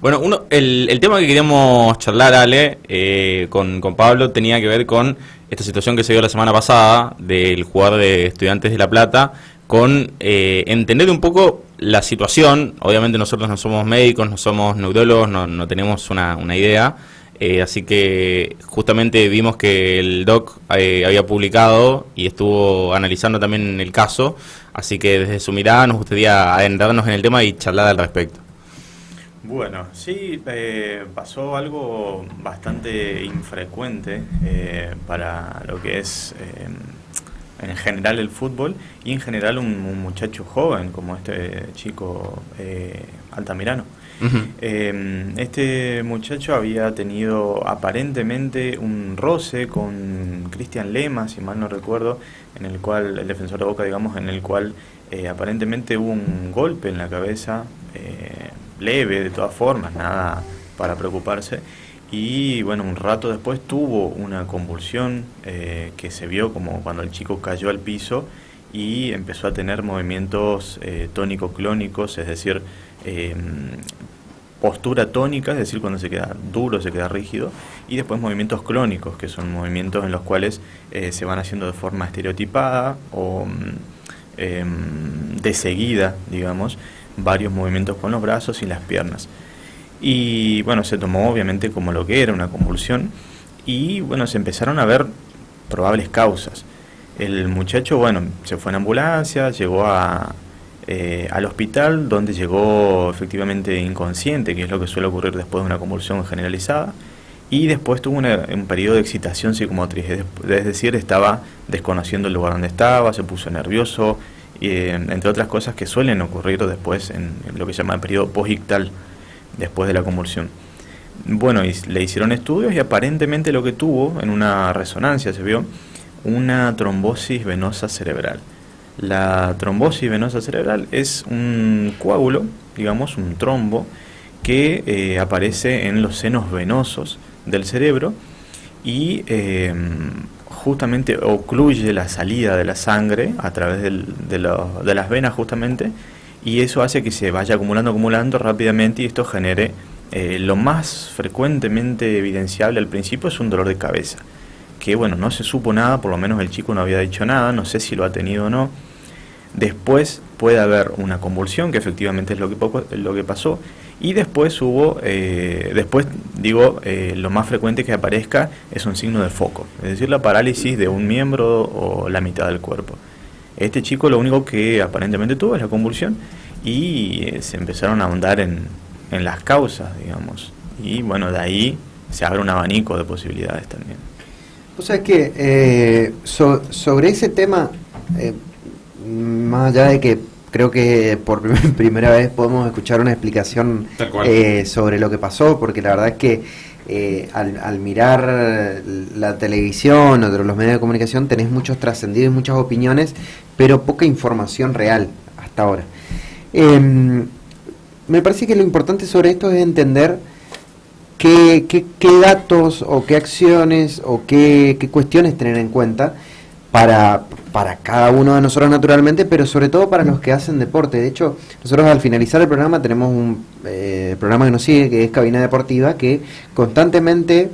Bueno, el tema que queríamos charlar, Ale, con Pablo, tenía que ver con esta situación que se dio la semana pasada del jugador de Estudiantes de La Plata, con entender un poco la situación. Obviamente nosotros no somos médicos, no somos neurólogos, no tenemos una idea. Así que justamente vimos que el doc había publicado y estuvo analizando también el caso. Así que desde su mirada nos gustaría adentrarnos en el tema y charlar al respecto. Bueno, sí, pasó algo bastante infrecuente para lo que es en general el fútbol y en general un muchacho joven como este chico Altamirano. Uh-huh. Este muchacho había tenido aparentemente un roce con Cristian Lema, si mal no recuerdo, en el cual, el defensor de Boca, digamos, en el cual aparentemente hubo un golpe en la cabeza, leve de todas formas, nada para preocuparse, y bueno, un rato después tuvo una convulsión que se vio como cuando el chico cayó al piso y empezó a tener movimientos tónico-clónicos, es decir, postura tónica, es decir, cuando se queda duro, se queda rígido, y después movimientos clónicos, que son movimientos en los cuales se van haciendo de forma estereotipada o de seguida, digamos, varios movimientos con los brazos y las piernas. Y bueno, se tomó obviamente como lo que era, una convulsión, y bueno, se empezaron a ver probables causas. El muchacho, bueno, se fue en ambulancia, llegó al hospital, donde llegó efectivamente inconsciente, que es lo que suele ocurrir después de una convulsión generalizada, y después tuvo un periodo de excitación psicomotriz, es decir, estaba desconociendo el lugar donde estaba, se puso nervioso, entre otras cosas que suelen ocurrir después en lo que se llama el periodo posictal, después de la convulsión. Bueno, y le hicieron estudios y aparentemente lo que tuvo, en una resonancia se vio, una trombosis venosa cerebral. La trombosis venosa cerebral es un coágulo, digamos, un trombo, que aparece en los senos venosos del cerebro y justamente ocluye la salida de la sangre a través de las venas justamente, y eso hace que se vaya acumulando rápidamente, y esto genere lo más frecuentemente evidenciable al principio es un dolor de cabeza, que bueno, no se supo nada, por lo menos el chico no había dicho nada, no sé si lo ha tenido o no. Después puede haber una convulsión, que efectivamente es lo que pasó, y después hubo, lo más frecuente que aparezca es un signo de foco, es decir, la parálisis de un miembro o la mitad del cuerpo. Este chico lo único que aparentemente tuvo es la convulsión, y se empezaron a ahondar en las causas, digamos, y bueno, de ahí se abre un abanico de posibilidades también. O sea, es que sobre ese tema, más allá de que creo que por primera vez podemos escuchar una explicación sobre lo que pasó, porque la verdad es que al mirar la televisión o los medios de comunicación tenés muchos trascendidos y muchas opiniones, pero poca información real hasta ahora. Me parece que lo importante sobre esto es entender qué datos o qué acciones o qué cuestiones tener en cuenta para cada uno de nosotros naturalmente, pero sobre todo para los que hacen deporte. De hecho, nosotros al finalizar el programa tenemos un programa que nos sigue, que es Cabina Deportiva, que constantemente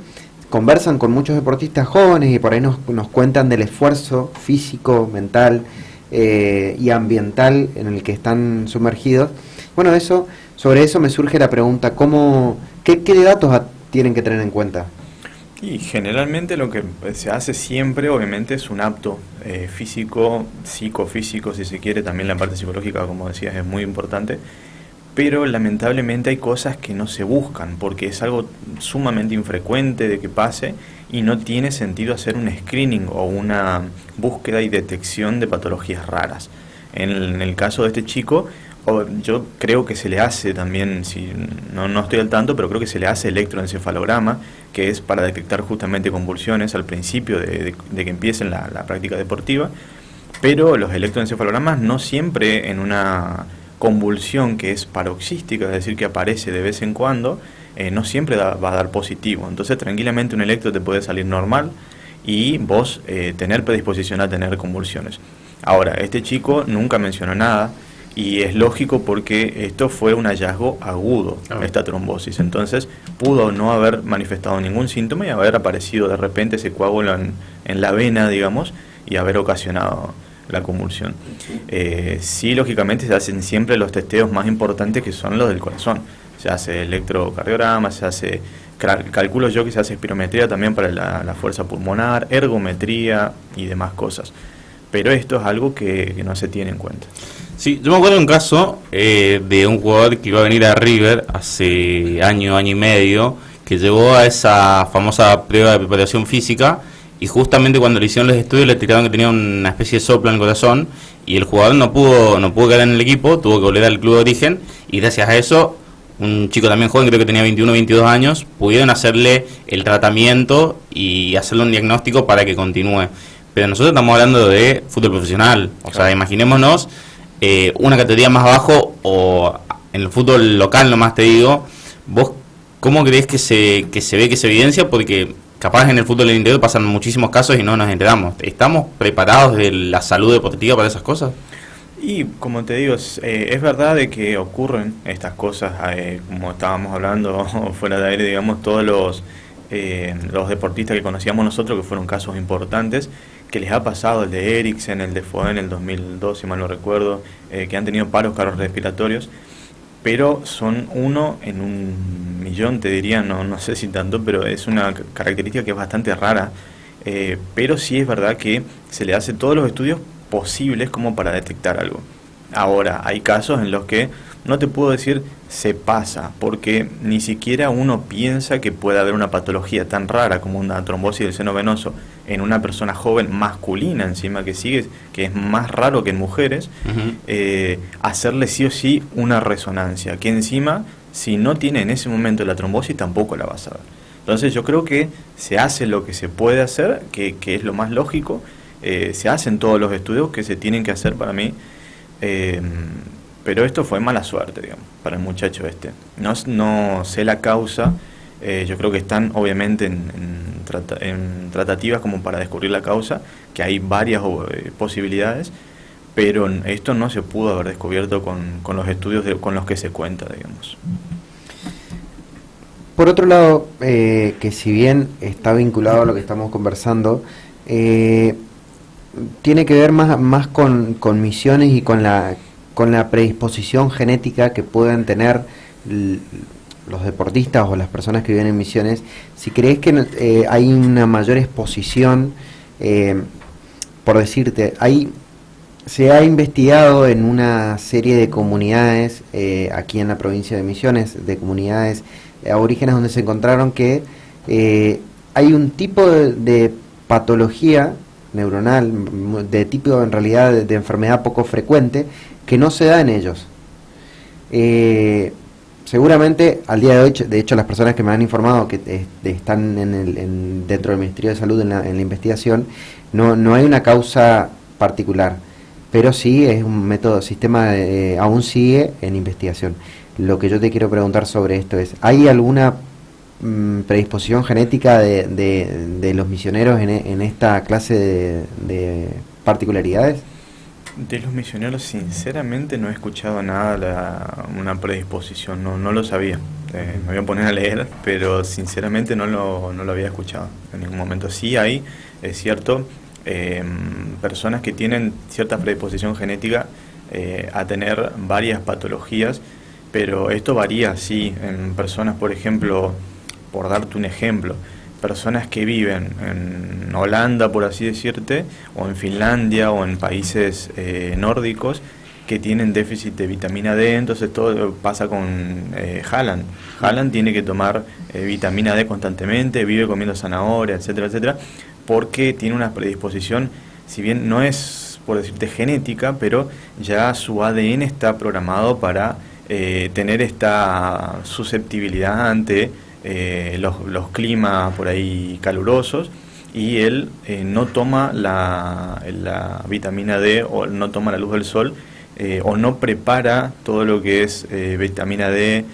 conversan con muchos deportistas jóvenes y por ahí nos cuentan del esfuerzo físico, mental y ambiental en el que están sumergidos. Bueno, sobre eso me surge la pregunta, ¿qué datos tienen que tener en cuenta? Y generalmente lo que se hace siempre, obviamente, es un apto físico, psicofísico, si se quiere, también la parte psicológica, como decías, es muy importante, pero lamentablemente hay cosas que no se buscan, porque es algo sumamente infrecuente de que pase, y no tiene sentido hacer un screening o una búsqueda y detección de patologías raras. En el caso de este chico, yo creo que se le hace también, si no estoy al tanto, pero creo que se le hace electroencefalograma, que es para detectar justamente convulsiones al principio de que empiecen la práctica deportiva, pero los electroencefalogramas no siempre en una convulsión que es paroxística, es decir, que aparece de vez en cuando, no siempre va a dar positivo. Entonces tranquilamente un electro te puede salir normal y vos tener predisposición a tener convulsiones. Ahora, este chico nunca mencionó nada, Y es lógico porque esto fue un hallazgo agudo, esta trombosis. Entonces pudo no haber manifestado ningún síntoma y haber aparecido de repente ese coágulo en la vena, digamos, y haber ocasionado la convulsión. Sí, lógicamente se hacen siempre los testeos más importantes, que son los del corazón. Se hace electrocardiograma, se hace, calculo yo que se hace espirometría también para la fuerza pulmonar, ergometría y demás cosas. Pero esto es algo que no se tiene en cuenta. Sí, yo me acuerdo de un caso de un jugador que iba a venir a River hace año y medio, que llegó a esa famosa prueba de preparación física y justamente cuando le hicieron los estudios le tiraron que tenía una especie de soplo en el corazón y el jugador no pudo quedar en el equipo, tuvo que volver al club de origen y gracias a eso un chico también joven, creo que tenía 21 o 22 años, pudieron hacerle el tratamiento y hacerle un diagnóstico para que continúe. Pero nosotros estamos hablando de fútbol profesional, o sea, imaginémonos una categoría más abajo o en el fútbol local nomás te digo, ¿vos cómo crees que se ve, que se evidencia? Porque capaz en el fútbol del interior pasan muchísimos casos y no nos enteramos. ¿Estamos preparados de la salud deportiva para esas cosas? Y como te digo, es verdad de que ocurren estas cosas, como estábamos hablando fuera de aire, digamos, todos los deportistas que conocíamos nosotros, que fueron casos importantes, que les ha pasado, el de Eriksen, el de Foden en el 2002, si mal no recuerdo, que han tenido paros cardiorrespiratorios, pero son uno en un millón, te diría, no sé si tanto, pero es una característica que es bastante rara, pero sí es verdad que se le hace todos los estudios posibles como para detectar algo. Ahora, hay casos en los que no te puedo decir se pasa, porque ni siquiera uno piensa que pueda haber una patología tan rara como una trombosis del seno venoso en una persona joven masculina encima que es más raro que en mujeres, hacerle sí o sí una resonancia, que encima si no tiene en ese momento la trombosis tampoco la vas a ver. Entonces yo creo que se hace lo que se puede hacer, que es lo más lógico, se hacen todos los estudios que se tienen que hacer para mí, pero esto fue mala suerte, digamos, para el muchacho este. No sé la causa, yo creo que están obviamente en tratativas como para descubrir la causa, que hay varias posibilidades, pero esto no se pudo haber descubierto con los estudios con los que se cuenta, digamos. Por otro lado, que si bien está vinculado a lo que estamos conversando, tiene que ver más con misiones y con la predisposición genética que pueden tener los deportistas o las personas que viven en misiones. Si crees que hay una mayor exposición, por decirte, se ha investigado en una serie de comunidades aquí en la provincia de Misiones, de comunidades aborígenes, donde se encontraron que hay un tipo de patología neuronal, de tipo en realidad de enfermedad poco frecuente, que no se da en ellos. Seguramente al día de hecho las personas que me han informado que están dentro del Ministerio de Salud en la investigación, no hay una causa particular, pero sí es un método, sistema aún sigue en investigación. Lo que yo te quiero preguntar sobre esto es, ¿hay alguna predisposición genética de los misioneros en esta clase de particularidades? De los misioneros sinceramente no he escuchado nada, una predisposición, no lo sabía. Me voy a poner a leer, pero sinceramente no lo había escuchado en ningún momento. Sí hay, es cierto, personas que tienen cierta predisposición genética a tener varias patologías, pero esto varía, sí, en personas, por ejemplo, por darte un ejemplo, personas que viven en Holanda, por así decirte, o en Finlandia, o en países nórdicos, que tienen déficit de vitamina D, entonces todo pasa con Haaland. Haaland tiene que tomar vitamina D constantemente, vive comiendo zanahoria, etcétera, etcétera, porque tiene una predisposición, si bien no es, por decirte, genética, pero ya su ADN está programado para tener esta susceptibilidad ante los climas por ahí calurosos, y él no toma la vitamina D o no toma la luz del sol, o no prepara todo lo que es vitamina D,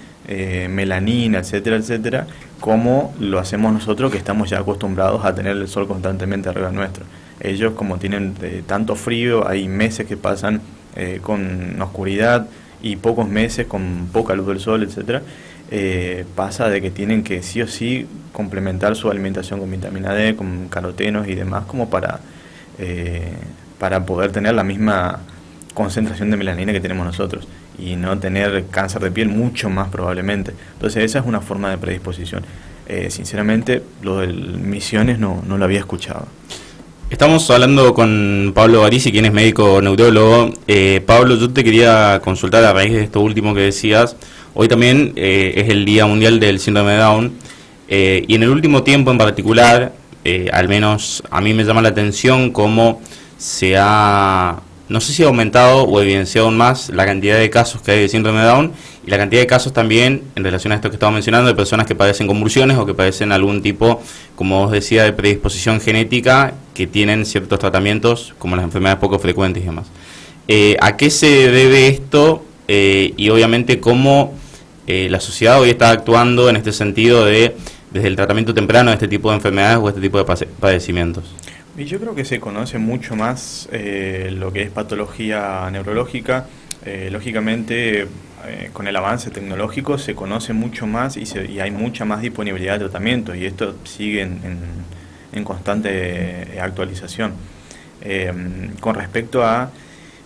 melanina, etcétera, etcétera, como lo hacemos nosotros, que estamos ya acostumbrados a tener el sol constantemente arriba nuestro. Ellos, como tienen tanto frío, hay meses que pasan con oscuridad y pocos meses con poca luz del sol, etcétera, pasa de que tienen que sí o sí complementar su alimentación con vitamina D, con carotenos y demás, como para poder tener la misma concentración de melanina que tenemos nosotros y no tener cáncer de piel mucho más probablemente. Entonces esa es una forma de predisposición. Sinceramente, lo de Misiones no lo había escuchado. Estamos hablando con Pablo Barisi, quien es médico neurólogo. Pablo, yo te quería consultar a raíz de esto último que decías. Hoy también es el Día Mundial del Síndrome de Down, y en el último tiempo en particular, al menos a mí me llama la atención cómo se ha, no sé si ha aumentado o evidenciado aún más la cantidad de casos que hay de síndrome de Down y la cantidad de casos también en relación a esto que estaba mencionando de personas que padecen convulsiones o que padecen algún tipo, como vos decía, de predisposición genética, que tienen ciertos tratamientos como las enfermedades poco frecuentes y demás. ¿A qué se debe esto? Y obviamente cómo la sociedad hoy está actuando en este sentido desde el tratamiento temprano de este tipo de enfermedades o este tipo de padecimientos. Y yo creo que se conoce mucho más lo que es patología neurológica. Lógicamente, con el avance tecnológico se conoce mucho más y hay mucha más disponibilidad de tratamiento, y esto sigue en constante actualización. Con respecto a,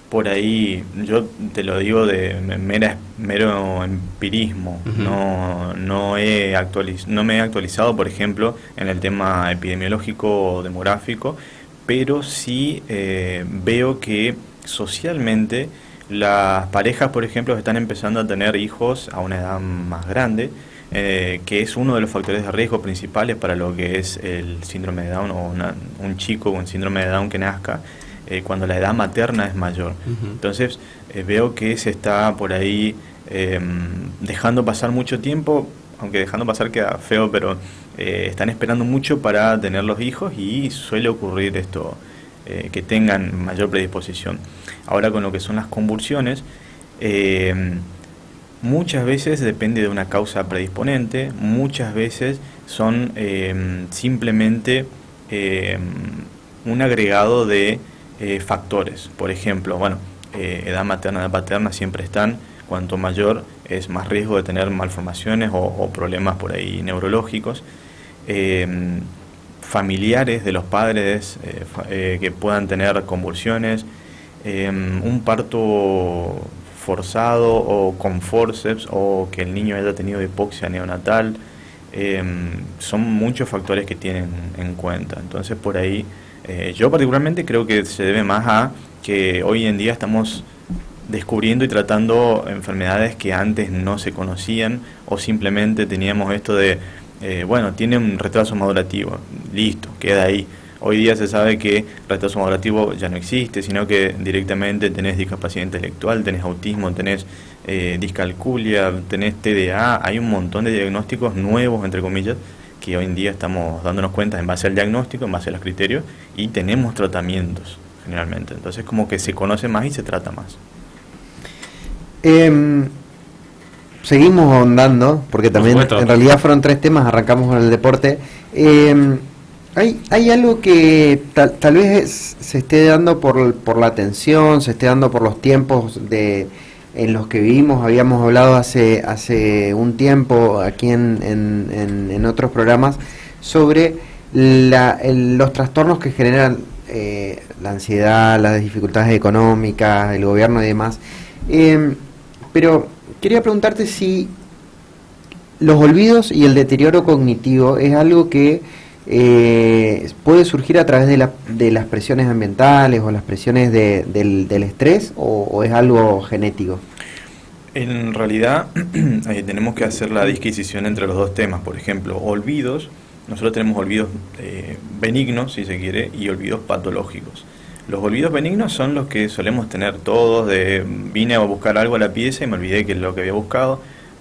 por ahí, yo te lo digo de mero empirismo, uh-huh. no me he actualizado, por ejemplo, en el tema epidemiológico o demográfico, pero sí veo que socialmente las parejas, por ejemplo, están empezando a tener hijos a una edad más grande, que es uno de los factores de riesgo principales para lo que es el síndrome de Down o un chico con síndrome de Down que nazca cuando la edad materna es mayor. Uh-huh. Entonces veo que se está por ahí dejando pasar mucho tiempo, aunque dejando pasar queda feo, pero están esperando mucho para tener los hijos y suele ocurrir esto, que tengan mayor predisposición. Ahora, con lo que son las convulsiones, muchas veces depende de una causa predisponente, muchas veces son simplemente un agregado de factores. Por ejemplo, edad materna, edad paterna siempre están. Cuanto mayor es más riesgo de tener malformaciones o problemas por ahí neurológicos. Familiares de los padres que puedan tener convulsiones, un parto forzado o con forceps, o que el niño haya tenido hipoxia neonatal, son muchos factores que tienen en cuenta. Entonces por ahí yo particularmente creo que se debe más a que hoy en día estamos descubriendo y tratando enfermedades que antes no se conocían, o simplemente teníamos esto de tiene un retraso madurativo, listo, queda ahí. Hoy día se sabe que retraso madurativo ya no existe, sino que directamente tenés discapacidad intelectual, tenés autismo, tenés discalculia, tenés TDA. Hay un montón de diagnósticos nuevos, entre comillas, que hoy en día estamos dándonos cuenta en base al diagnóstico, en base a los criterios, y tenemos tratamientos generalmente. Entonces como que se conoce más y se trata más. Seguimos ahondando, porque también en realidad fueron 3 temas, arrancamos con el deporte. Hay algo que tal vez se esté dando por la atención, se esté dando por los tiempos en los que vivimos. Habíamos hablado hace un tiempo aquí en otros programas sobre los trastornos que generan la ansiedad, las dificultades económicas, el gobierno y demás. Pero quería preguntarte si los olvidos y el deterioro cognitivo es algo que puede surgir a través de las presiones ambientales o las presiones del estrés, o es algo genético. En realidad tenemos que hacer la disquisición entre los dos temas. Por ejemplo, olvidos, nosotros tenemos olvidos benignos, si se quiere, y olvidos patológicos. Los olvidos benignos son los que solemos tener todos, vine a buscar algo a la pieza y me olvidé que es lo que había buscado,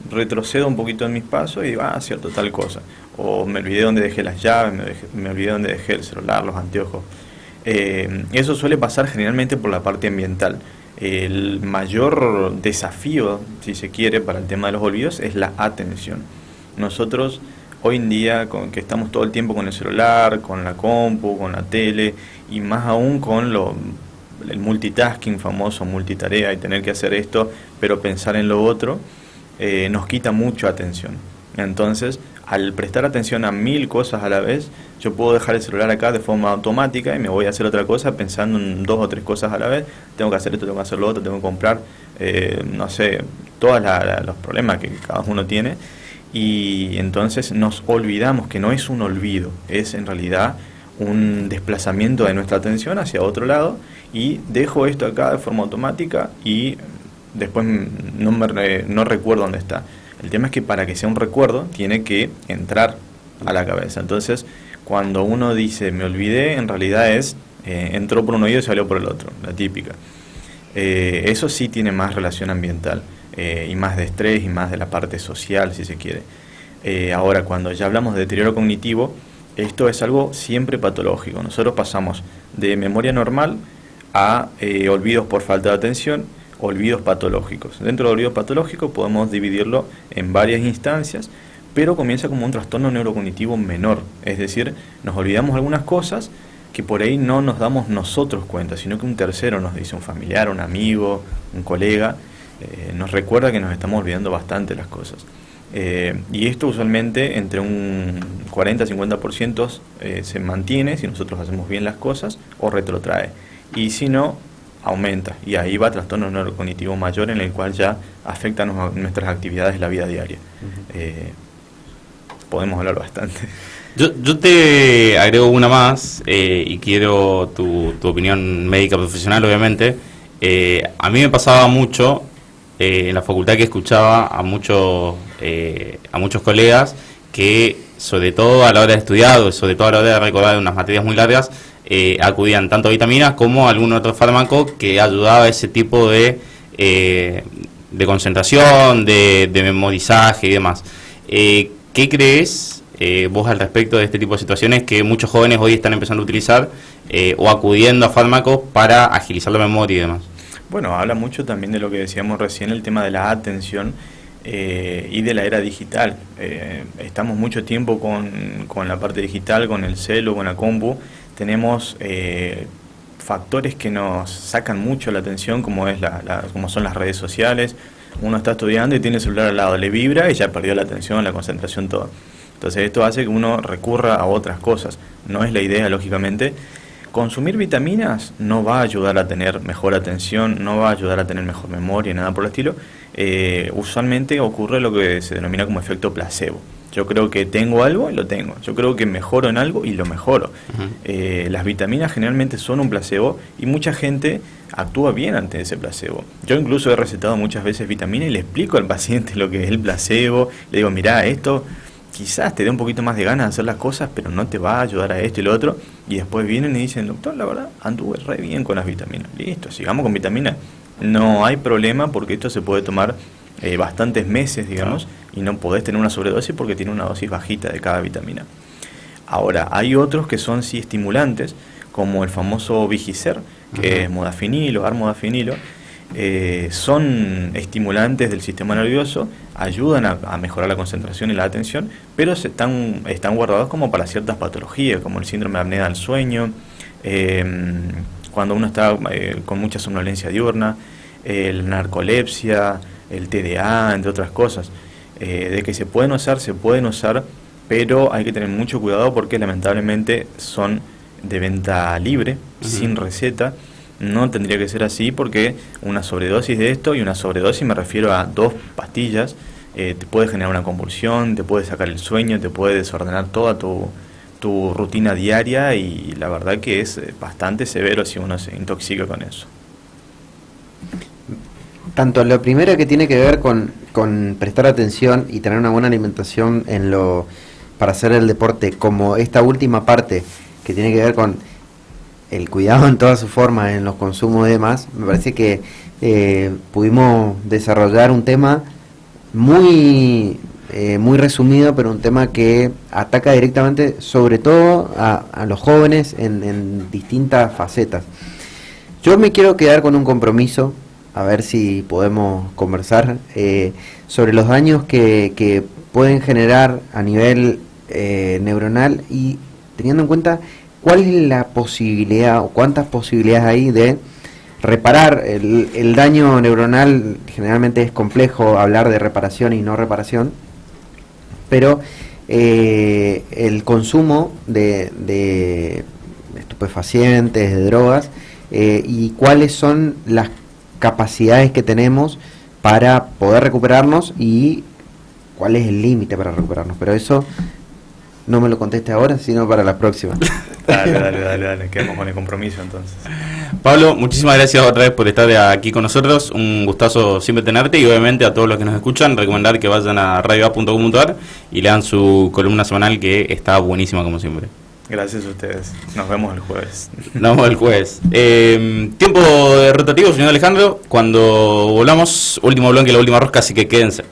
retrocedo un poquito en mis pasos y digo, cierto, tal cosa. O me olvidé dónde dejé las llaves, me olvidé dónde dejé el celular, los anteojos. Eso suele pasar generalmente por la parte ambiental. El mayor desafío, si se quiere, para el tema de los olvidos es la atención. Nosotros hoy en día, que estamos todo el tiempo con el celular, con la compu, con la tele, y más aún con el multitasking famoso, multitarea y tener que hacer esto, pero pensar en lo otro, nos quita mucha atención. Entonces, al prestar atención a 1000 cosas a la vez, yo puedo dejar el celular acá de forma automática y me voy a hacer otra cosa pensando en 2 o 3 cosas a la vez. Tengo que hacer esto, tengo que hacer lo otro, tengo que comprar, no sé, todos los problemas que cada uno tiene. Y entonces nos olvidamos que no es un olvido, es en realidad un desplazamiento de nuestra atención hacia otro lado, y dejo esto acá de forma automática y después no recuerdo dónde está. El tema es que para que sea un recuerdo tiene que entrar a la cabeza. Entonces, cuando uno dice me olvidé, en realidad es entró por un oído y salió por el otro, la típica. Eso sí tiene más relación ambiental y más de estrés y más de la parte social, si se quiere. Ahora, cuando ya hablamos de deterioro cognitivo, esto es algo siempre patológico. Nosotros pasamos de memoria normal a olvidos por falta de atención, olvidos patológicos. Dentro de olvidos patológicos podemos dividirlo en varias instancias, pero comienza como un trastorno neurocognitivo menor. Es decir, nos olvidamos algunas cosas que por ahí no nos damos nosotros cuenta, sino que un tercero nos dice, un familiar, un amigo, un colega, nos recuerda que nos estamos olvidando bastante las cosas. Y esto usualmente entre un 40-50% se mantiene si nosotros hacemos bien las cosas, o retrotrae. Y si no, aumenta. Y ahí va trastorno neurocognitivo mayor, en el cual ya afecta nuestras actividades de la vida diaria. Podemos hablar bastante. Yo te agrego una más y quiero tu opinión médica profesional, obviamente. A mí me pasaba mucho en la facultad que escuchaba a muchos colegas que, sobre todo a la hora de estudiar, o sobre todo a la hora de recordar unas materias muy largas, acudían tanto a vitaminas como a algún otro fármaco que ayudaba a ese tipo de concentración, de memorizaje y demás. ¿Qué crees vos al respecto de este tipo de situaciones que muchos jóvenes hoy están empezando a utilizar o acudiendo a fármacos para agilizar la memoria y demás? Bueno, habla mucho también de lo que decíamos recién, el tema de la atención y de la era digital. Estamos mucho tiempo con la parte digital, con el celu, con la compu. Tenemos factores que nos sacan mucho la atención, como como son las redes sociales. Uno está estudiando y tiene el celular al lado, le vibra y ya perdió la atención, la concentración, todo. Entonces esto hace que uno recurra a otras cosas. No es la idea, lógicamente. Consumir vitaminas no va a ayudar a tener mejor atención, no va a ayudar a tener mejor memoria, nada por el estilo. Usualmente ocurre lo que se denomina como efecto placebo. Yo creo que tengo algo y lo tengo. Yo creo que mejoro en algo y lo mejoro. Las vitaminas generalmente son un placebo y mucha gente actúa bien ante ese placebo. Yo incluso he recetado muchas veces vitaminas y le explico al paciente lo que es el placebo. Le digo, mirá, esto quizás te dé un poquito más de ganas de hacer las cosas, pero no te va a ayudar a esto y lo otro. Y después vienen y dicen, doctor, la verdad, anduve re bien con las vitaminas. Listo, sigamos con vitaminas. No hay problema porque esto se puede tomar bastantes meses, digamos, y no podés tener una sobredosis porque tiene una dosis bajita de cada vitamina. Ahora, hay otros que son sí estimulantes, como el famoso Vigicer, que es modafinilo, armodafinilo. Son estimulantes del sistema nervioso, ayudan a mejorar la concentración y la atención, pero están guardados como para ciertas patologías, como el síndrome de apnea del sueño, cuando uno está con mucha somnolencia diurna, la narcolepsia, el TDA, entre otras cosas. De que se pueden usar, pero hay que tener mucho cuidado porque lamentablemente son de venta libre, sin receta. No tendría que ser así porque una sobredosis de esto, y una sobredosis me refiero a 2 pastillas, te puede generar una convulsión, te puede sacar el sueño, te puede desordenar toda tu rutina diaria, y la verdad que es bastante severo si uno se intoxica con eso. Tanto lo primero que tiene que ver con prestar atención y tener una buena alimentación para hacer el deporte, como esta última parte que tiene que ver con el cuidado en todas sus formas, en los consumos y demás, me parece que pudimos desarrollar un tema muy resumido, pero un tema que ataca directamente, sobre todo a los jóvenes en distintas facetas. Yo me quiero quedar con un compromiso, a ver si podemos conversar sobre los daños que pueden generar a nivel neuronal, y teniendo en cuenta cuál es la posibilidad o cuántas posibilidades hay de reparar el daño neuronal. Generalmente es complejo hablar de reparación y no reparación, pero el consumo de estupefacientes, de drogas, y cuáles son las capacidades que tenemos para poder recuperarnos y cuál es el límite para recuperarnos. Pero eso no me lo conteste ahora, sino para la próxima. Dale, quedamos con el compromiso entonces. Pablo, muchísimas gracias otra vez por estar aquí con nosotros, un gustazo siempre tenerte, y obviamente a todos los que nos escuchan, recomendar que vayan a radioa.com.ar y lean su columna semanal, que está buenísima como siempre. Gracias a ustedes, nos vemos el jueves. Nos vemos el jueves. Tiempo de rotativo, señor Alejandro, cuando volvamos, último bloque, la última rosca, así que quédense.